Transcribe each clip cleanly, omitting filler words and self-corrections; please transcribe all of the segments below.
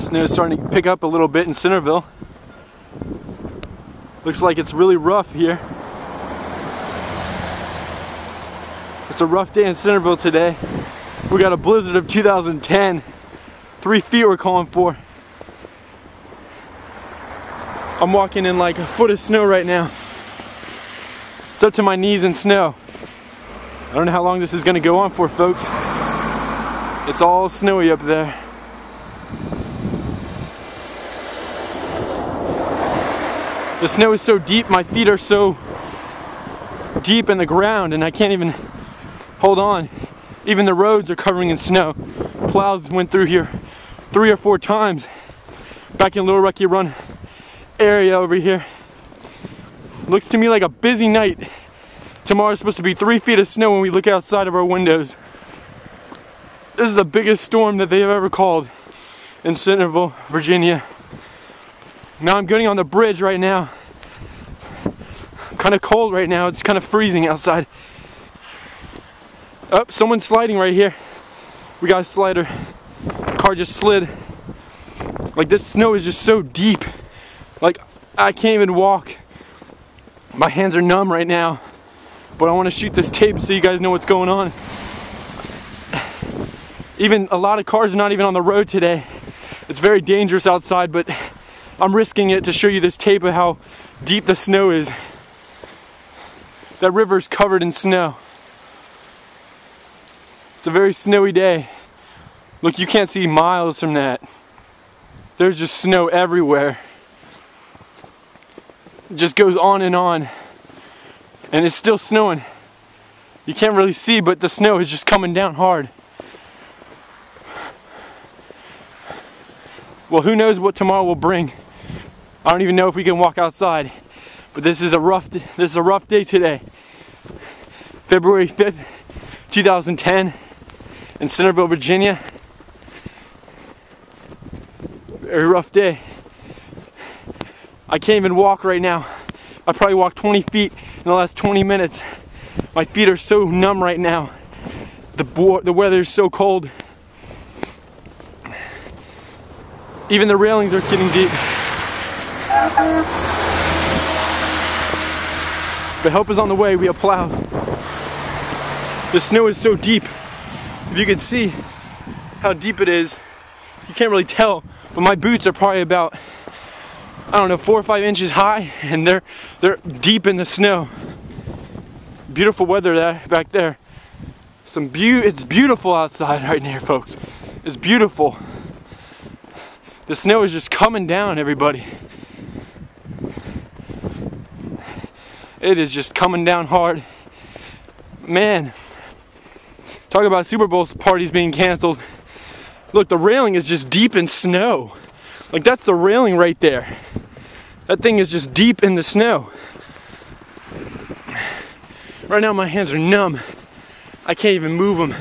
Snow is starting to pick up a little bit in Centerville. Looks like it's really rough here. It's a rough day in Centerville today. We got a blizzard of 2010. 3 feet we're calling for. I'm walking in like a foot of snow right now. It's up to my knees in snow. I don't know how long this is going to go on for, folks. It's all snowy up there. The snow is so deep, my feet are so deep in the ground and I can't even hold on. Even the roads are covering in snow. Plows went through here 3 or 4 times. Back in Little Rocky Run area over here. Looks to me like a busy night. Tomorrow's supposed to be 3 feet of snow when we look outside of our windows. This is the biggest storm that they have ever called in Centerville, Virginia. Now I'm getting on the bridge right now. Kind of cold right now. It's kind of freezing outside. Oh, someone's sliding right here. We got a slider. Car just slid. Like, this snow is just so deep. Like, I can't even walk. My hands are numb right now. But I want to shoot this tape so you guys know what's going on. Even a lot of cars are not even on the road today. It's very dangerous outside, but I'm risking it to show you this tape of how deep the snow is. That river's covered in snow. It's a very snowy day. Look, you can't see miles from that. There's just snow everywhere. It just goes on. And it's still snowing. You can't really see, but the snow is just coming down hard. Well, who knows what tomorrow will bring. I don't even know if we can walk outside. But this is a rough day today. February 5th, 2010 in Centerville, Virginia. Very rough day. I can't even walk right now. I probably walked 20 feet in the last 20 minutes. My feet are so numb right now. The weather is so cold. Even the railings are getting deep. But help is on the way. We have plows. The snow is so deep. If you could see how deep it is, you can't really tell. But my boots are probably about, I don't know, 4 or 5 inches high, and they're deep in the snow. Beautiful weather back there. It's beautiful outside right now, folks. It's beautiful. The snow is just coming down, everybody. It is just coming down hard. Man, talk about Super Bowl parties being canceled. Look, the railing is just deep in snow. Like, that's the railing right there. That thing is just deep in the snow. Right now my hands are numb. I can't even move them.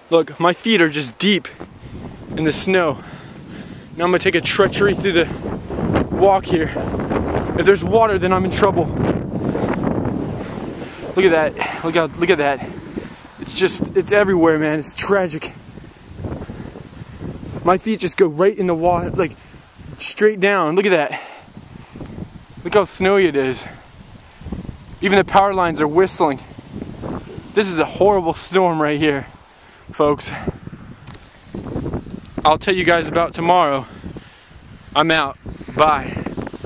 Look, my feet are just deep in the snow. Now I'm gonna take a treachery through the walk here. If there's water, then I'm in trouble. Look at that. Look at that. It's everywhere, man. It's tragic. My feet just go right in the water, like straight down. Look at that. Look how snowy it is. Even the power lines are whistling. This is a horrible storm right here, folks. I'll tell you guys about tomorrow. I'm out. Bye.